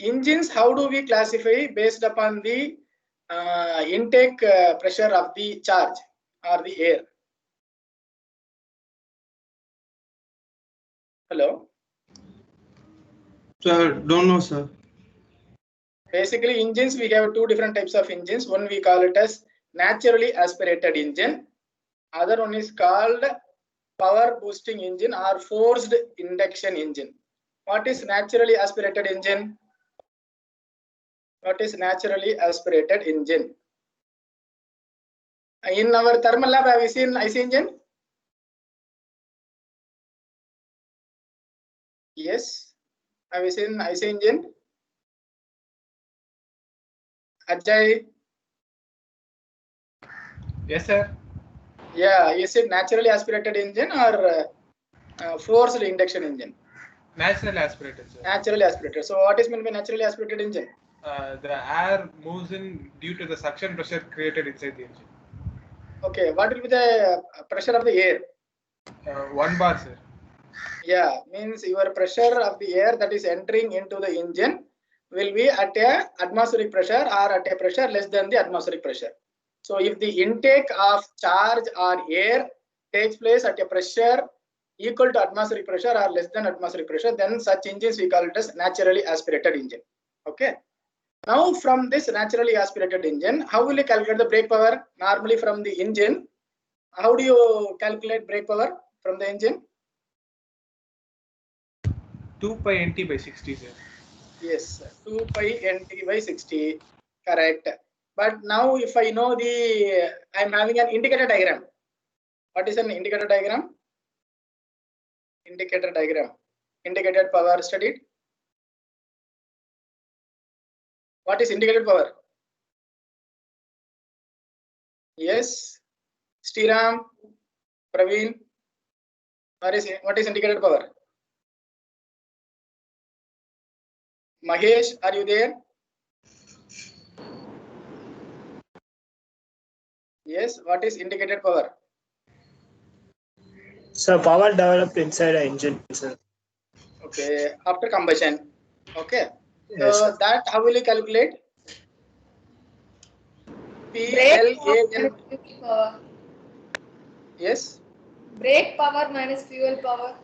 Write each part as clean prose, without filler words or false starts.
engines, how do we classify based upon the intake pressure of the charge or the air? Hello? Sir, don't know, sir. Basically, engines, we have two different types of engines. One we call it as naturally aspirated engine. Other one is called power boosting engine or forced induction engine. What is naturally aspirated engine? What is naturally aspirated engine? In our thermal lab, have you seen IC engine? Yes. Have you seen IC engine? Ajay? Yes, sir. Yeah, is it naturally aspirated engine or forced induction engine? Naturally aspirated, sir. Naturally aspirated. So what is meant by naturally aspirated engine? The air moves in due to the suction pressure created inside the engine. Okay, what will be the pressure of the air? 1 bar, sir. Yeah, means your pressure of the air that is entering into the engine will be at a atmospheric pressure or at a pressure less than the atmospheric pressure. So if the intake of charge or air takes place at a pressure equal to atmospheric pressure or less than atmospheric pressure, then such engines we call it as naturally aspirated engine. Okay. Now from this naturally aspirated engine, how will you calculate the brake power? Normally from the engine, how do you calculate brake power from the engine? 2 pi nt by 60, sir. Yes, 2 pi nt by 60, correct. But now if I know the, I'm having an indicator diagram. What is an indicator diagram? Indicator diagram. Indicated power studied. What is indicated power? Yes, Sriram, Praveen. What is indicated power? Mahesh, are you there? Yes, what is indicated power? So power developed inside an engine, sir. Okay, after combustion. Okay, Yes, so sir. that how will you calculate? Brake PLAN. power. Yes. Brake power minus fuel power.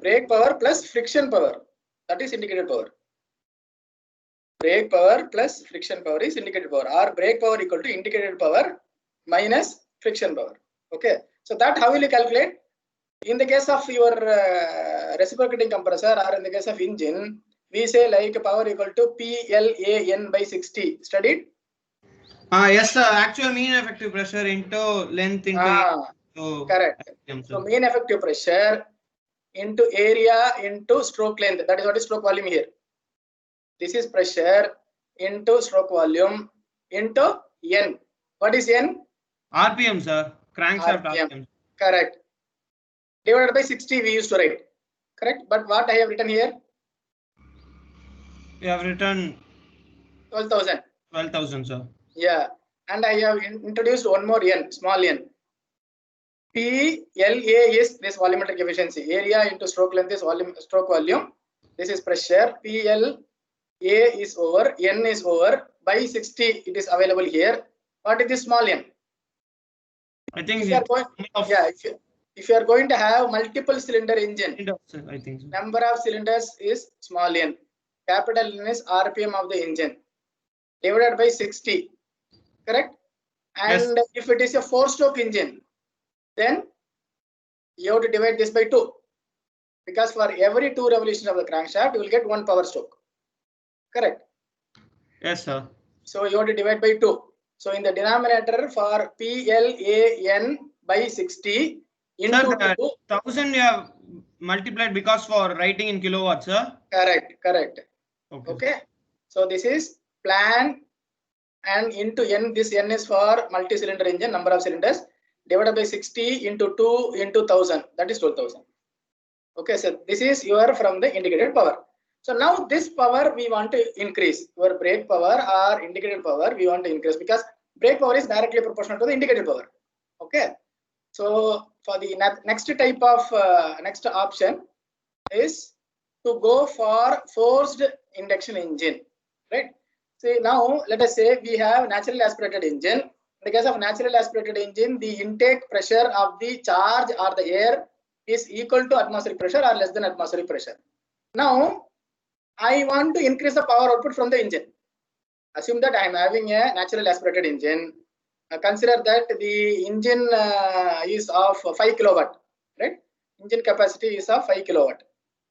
Brake power plus friction power. That is indicated power. Brake power plus friction power is indicated power, or brake power equal to indicated power minus friction power. Okay, so that how will you calculate? In the case of your reciprocating compressor or in the case of engine, we say like power equal to PLAN by 60. Studied? Yes, sir. Actual mean effective pressure into length into. Correct. So mean effective pressure into area into stroke length. That is what is stroke volume here. This is pressure into stroke volume into N. What is N? RPM, sir. Crankshaft RPM. Correct. Divided by 60 we used to write. Correct. But what I have written here? You have written 12,000. 12,000, sir. Yeah. And I have introduced one more N, small n. PLA is this volumetric efficiency. Area into stroke length is stroke volume. This is pressure. PLA is over, N is over. By 60 it is available here. What is this small n? I think if you are going, if you are going to have multiple cylinder engine, I think so. Number of cylinders is small n. Capital N is RPM of the engine divided by 60. Correct? And yes, if it is a 4-stroke engine, then you have to divide this by 2. Because for every 2 revolutions of the crankshaft, you will get 1 power stroke. Correct? Yes, sir. So you have to divide by 2. So in the denominator for PLAN by 60 into sir, 2. 1000 you have multiplied because for writing in kilowatts, sir. Correct, correct. Okay. So this is plan and into N. This N is for multi-cylinder engine, number of cylinders, divided by 60 into 2 into 1000. That is 12,000. Okay, so this is your from the indicated power. So now this power we want to increase. Your brake power or indicated power we want to increase because brake power is directly proportional to the indicated power. Okay. So for the next type of next option is to go for forced induction engine, right? See, now let us say we have naturally aspirated engine. In the case of naturally aspirated engine, the intake pressure of the charge or the air is equal to atmospheric pressure or less than atmospheric pressure. Now, I want to increase the power output from the engine. Assume that I am having a natural aspirated engine. Consider that the engine is of 5 kilowatt, right? Engine capacity is of 5 kilowatt.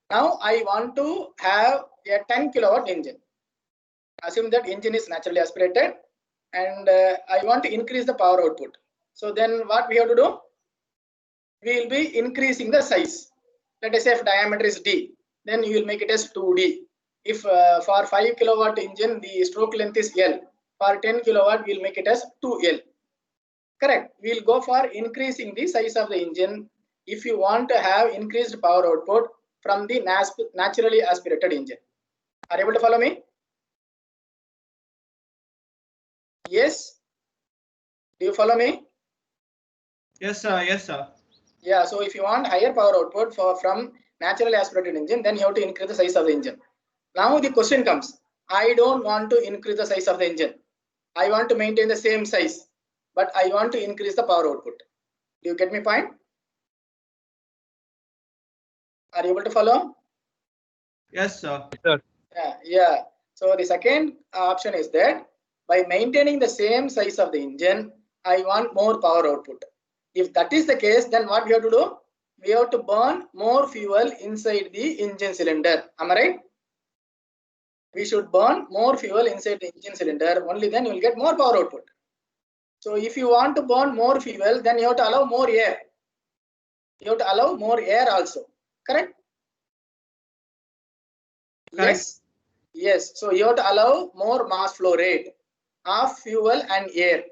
Now I want to have a 10 kilowatt engine. Assume that engine is naturally aspirated and I want to increase the power output. So then what we have to do? We will be increasing the size. Let us say if diameter is D, then you will make it as 2D. If for 5 kilowatt engine, the stroke length is L. For 10 kilowatt, we will make it as 2L. Correct. We will go for increasing the size of the engine if you want to have increased power output from the naturally aspirated engine. Are you able to follow me? Yes. Do you follow me? Yes, sir. Yes, sir. Yeah. So if you want higher power output from naturally aspirated engine, then you have to increase the size of the engine. Now the question comes, I don't want to increase the size of the engine. I want to maintain the same size, but I want to increase the power output. Do you get my point? Are you able to follow? Yes, sir. Yeah. So the second option is that by maintaining the same size of the engine, I want more power output. If that is the case, then what we have to do? We have to burn more fuel inside the engine cylinder. Am I right? We should burn more fuel inside the engine cylinder. Only then you will get more power output. So if you want to burn more fuel, then you have to allow more air. You have to allow more air also. Correct? Yes. Yes. So you have to allow more mass flow rate of fuel and air.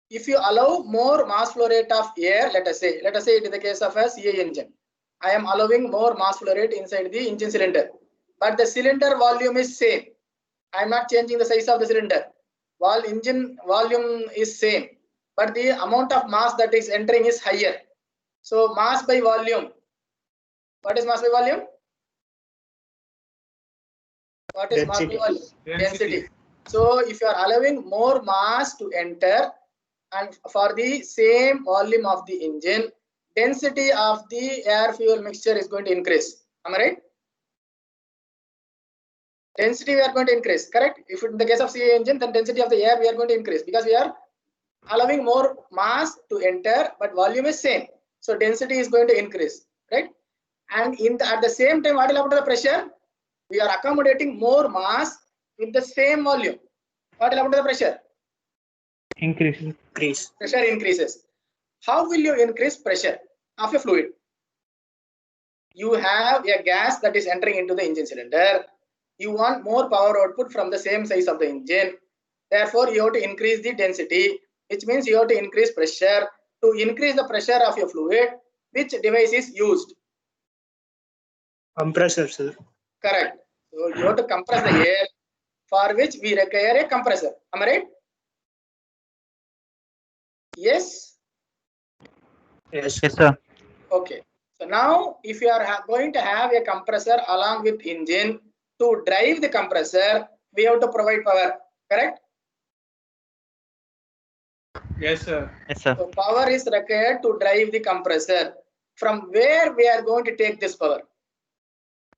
If you allow more mass flow rate of air, let us say it is the case of a CI engine. I am allowing more mass flow rate inside the engine cylinder, but the cylinder volume is same. I am not changing the size of the cylinder. While engine volume is same, but the amount of mass that is entering is higher. So mass by volume. What is mass by volume? What is mass by volume? Density. So if you are allowing more mass to enter and for the same volume of the engine, density of the air fuel mixture is going to increase. Am I right? Density we are going to increase, correct? If in the case of CI engine, then density of the air we are going to increase because we are allowing more mass to enter, but volume is same. So density is going to increase, right? And at the same time, what will happen to the pressure? We are accommodating more mass with the same volume. What will happen to the pressure? Increase. Pressure increases. How will you increase pressure of a fluid? You have a gas that is entering into the engine cylinder. You want more power output from the same size of the engine. Therefore, you have to increase the density, which means you have to increase pressure. To increase the pressure of your fluid, which device is used? Compressor, sir. Correct. So you have to compress the air, for which we require a compressor. Am I right? Yes? Yes. Yes, sir. Okay. So now, if you are going to have a compressor along with engine, to drive the compressor, we have to provide power. Correct? Yes, sir. Yes, sir. So power is required to drive the compressor. From where we are going to take this power?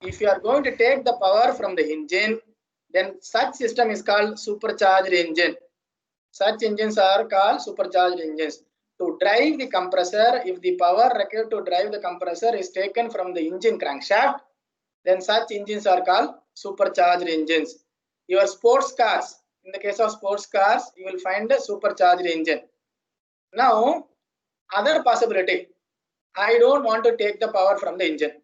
If you are going to take the power from the engine, then such system is called supercharged engine. Such engines are called supercharged engines. To drive the compressor, if the power required to drive the compressor is taken from the engine crankshaft, then such engines are called supercharged engines. Your sports cars, in the case of sports cars, you will find a supercharged engine. Now, other possibility, I don't want to take the power from the engine.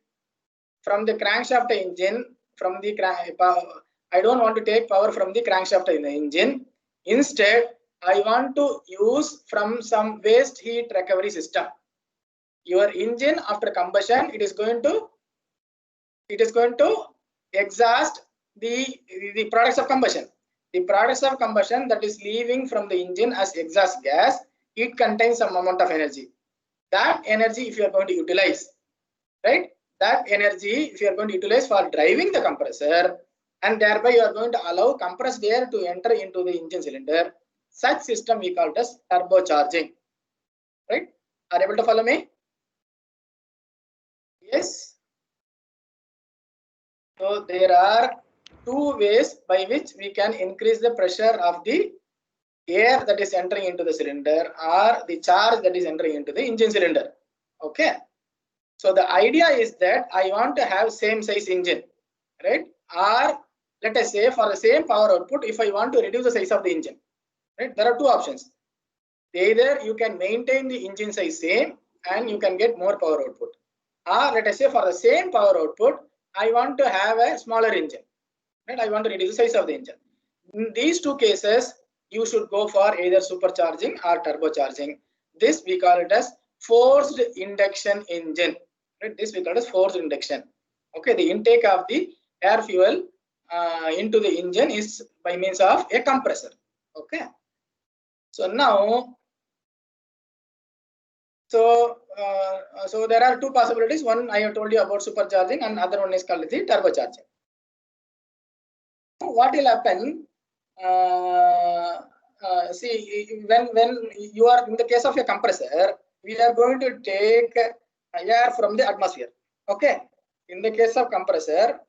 From the crankshaft engine, I don't want to take power from the crankshaft in the engine. Instead, I want to use from some waste heat recovery system. Your engine after combustion, it is going to exhaust the products of combustion. The products of combustion that is leaving from the engine as exhaust gas, it contains some amount of energy. That energy, if you are going to utilize, right? that energy, if you are going to utilize for driving the compressor, and thereby you are going to allow compressed air to enter into the engine cylinder, such system we call it as turbocharging. Right? Are you able to follow me? Yes. So there are two ways by which we can increase the pressure of the air that is entering into the cylinder or the charge that is entering into the engine cylinder. Okay. So the idea is that I want to have same size engine, right? Or let us say for the same power output, if I want to reduce the size of the engine, right? There are two options. Either you can maintain the engine size same and you can get more power output. Or let us say for the same power output, I want to have a smaller engine, right? I want to reduce the size of the engine. In these two cases, you should go for either supercharging or turbocharging. This we call it as forced induction engine. Right? This we call it as forced induction. Okay, the intake of the air fuel into the engine is by means of a compressor. Okay. So now, so there are two possibilities. One I have told you about supercharging, and other one is called the turbocharging. What will happen? See, when you are in the case of a compressor, we are going to take air from the atmosphere. Okay. In the case of compressor,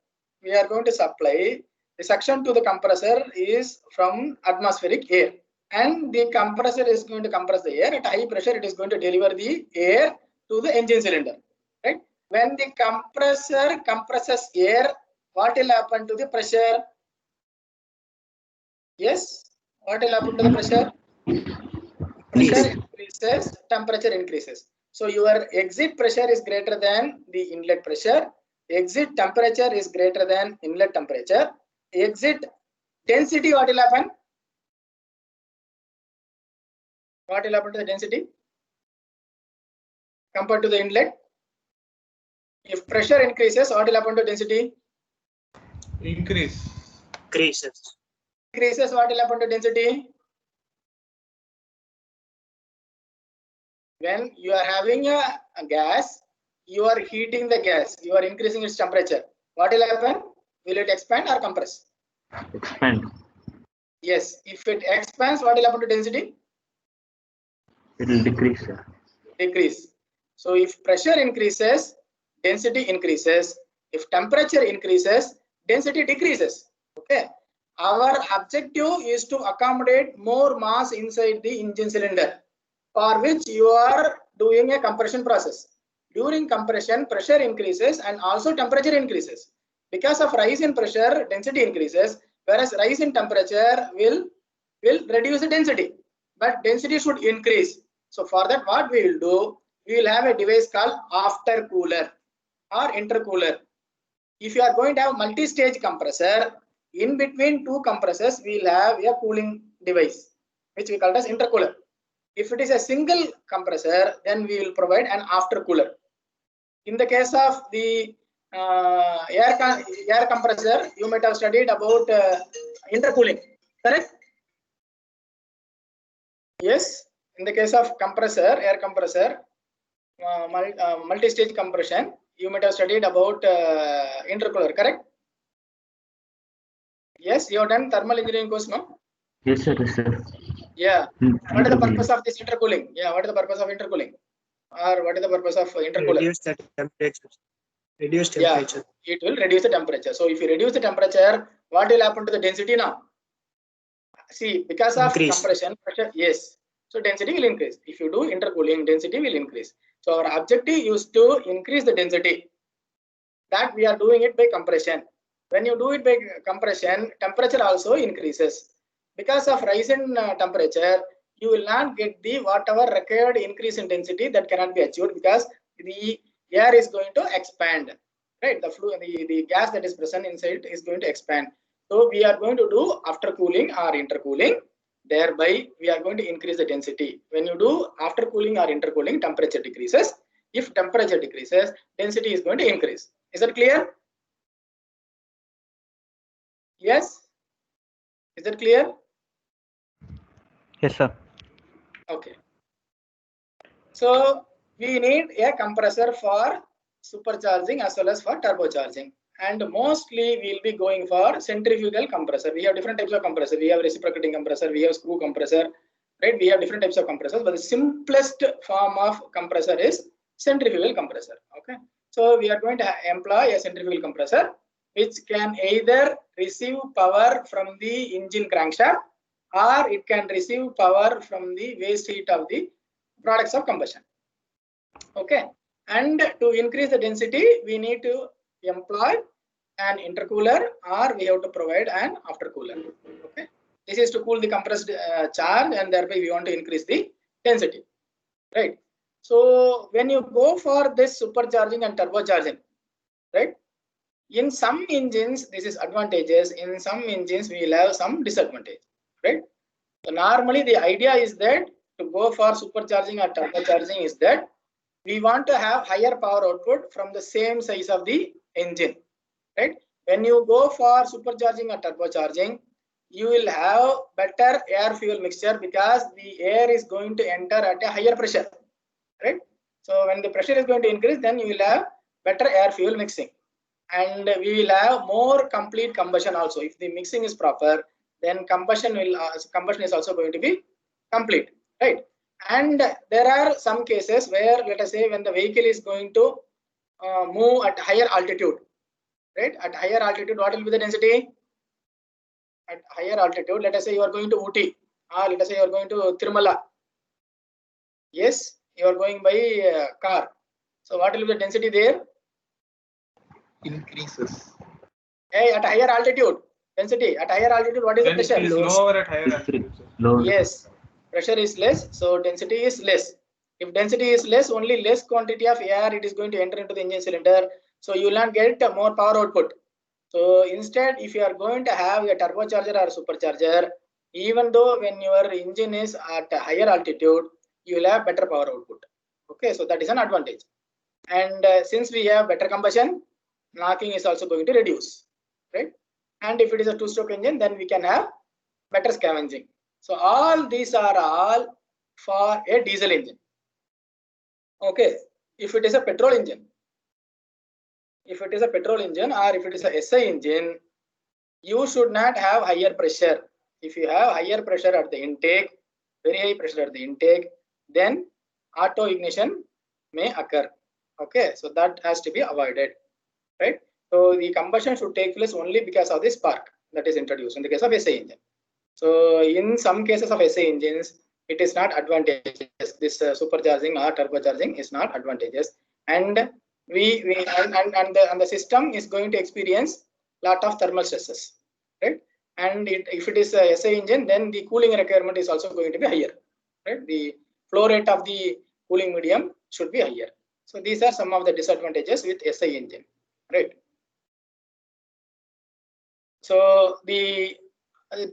we are going to supply the suction to the compressor is from atmospheric air, and the compressor is going to compress the air at high pressure. It is going to deliver the air to the engine cylinder. Right. When the compressor compresses air, what will happen to the pressure? Yes. What will happen to the pressure? Pressure increases, temperature increases. So your exit pressure is greater than the inlet pressure. Exit temperature is greater than inlet temperature. Exit density, what will happen? What will happen to the density compared to the inlet? If pressure increases, what will happen to density? Increases. Increases, what will happen to density? When you are having a gas, you are heating the gas, you are increasing its temperature. What will happen? Will it expand or compress? Expand. Yes. If it expands, what will happen to density? It will decrease. Decrease. So if pressure increases, density increases. If temperature increases, density decreases. Okay. Our objective is to accommodate more mass inside the engine cylinder, for which you are doing a compression process. During compression, pressure increases and also temperature increases. Because of rise in pressure, density increases, whereas rise in temperature will reduce the density, but density should increase. So for that, what we will do, we will have a device called aftercooler or intercooler. If you are going to have multi-stage compressor, in between two compressors, we will have a cooling device, which we call as intercooler. If it is a single compressor, then we will provide an aftercooler. In the case of the air compressor, you might have studied about intercooling, correct? Yes. In the case of compressor, air compressor, multi-stage compression, you might have studied about intercooler, correct? Yes, you have done thermal engineering course, no? Yes, sir. Yes, sir. Yeah. What is the purpose of this intercooling? Yeah, what is the purpose of intercooling? Or what is the purpose of intercooler? Reduce the temperature. Reduce temperature. Yeah, it will reduce the temperature. So if you reduce the temperature, what will happen to the density now? See, because of compression pressure, yes. So density will increase. If you do intercooling, density will increase. So our objective is to increase the density. That we are doing it by compression. When you do it by compression, temperature also increases. Because of rise in temperature, you will not get the whatever required increase in density, that cannot be achieved because the air is going to expand. Right? The fluid, the gas that is present inside is going to expand. So we are going to do after cooling or intercooling. Thereby, we are going to increase the density. When you do after cooling or intercooling, temperature decreases. If temperature decreases, density is going to increase. Is that clear? Yes? Is that clear? Yes, sir. Okay. So we need a compressor for supercharging as well as for turbocharging. And mostly we'll be going for centrifugal compressor. We have different types of compressor. We have reciprocating compressor, we have screw compressor, right? We have different types of compressors, but the simplest form of compressor is centrifugal compressor. Okay, so we are going to employ a centrifugal compressor which can either receive power from the engine crankshaft or it can receive power from the waste heat of the products of combustion. Okay, and to increase the density, we need to employ an intercooler or we have to provide an aftercooler. Okay, this is to cool the compressed charge, and thereby we want to increase the density, right? So when you go for this supercharging and turbocharging, right, in some engines this is advantageous, in some engines we will have some disadvantage, right? So normally the idea is that to go for supercharging or turbocharging is that we want to have higher power output from the same size of the engine, right? When you go for supercharging or turbocharging, you will have better air fuel mixture because the air is going to enter at a higher pressure, right? So when the pressure is going to increase, then you will have better air fuel mixing, and we will have more complete combustion also. If the mixing is proper, then combustion is also going to be complete, right? And there are some cases where, let us say, when the vehicle is going to move at higher altitude, right? At higher altitude, what will be the density? At higher altitude, let us say you are going to Ooty, or let us say you are going to Tirumala. Yes, you are going by car. So what will be the density there? Increases. Hey, at higher altitude, density. At higher altitude, what is the Then it pressure? is lower at higher altitude. Lower. Yes, pressure is less, so density is less. If density is less, only less quantity of air it is going to enter into the engine cylinder, so you will not get more power output. So instead, if you are going to have a turbocharger or supercharger, even though when your engine is at a higher altitude, you will have better power output. Okay, so that is an advantage. And since we have better combustion, knocking is also going to reduce, right? And if it is a two-stroke engine, then we can have better scavenging. So all these are all for a diesel engine. Okay, if it is a petrol engine, or if it is a SI engine, you should not have higher pressure. If you have higher pressure at the intake, very high pressure at the intake, then auto ignition may occur. Okay, so that has to be avoided, right? So the combustion should take place only because of the spark that is introduced in the case of SI engine. So in some cases of SI engines, it is not advantageous. This supercharging or turbocharging is not advantageous, and the system is going to experience lot of thermal stresses, right? And if it is a SI engine, then the cooling requirement is also going to be higher, right? The flow rate of the cooling medium should be higher. So these are some of the disadvantages with SI engine, right? So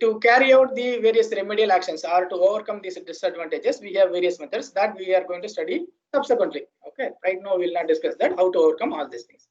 to carry out the various remedial actions or to overcome these disadvantages, we have various methods that we are going to study subsequently. Okay, right now we will not discuss that, how to overcome all these things.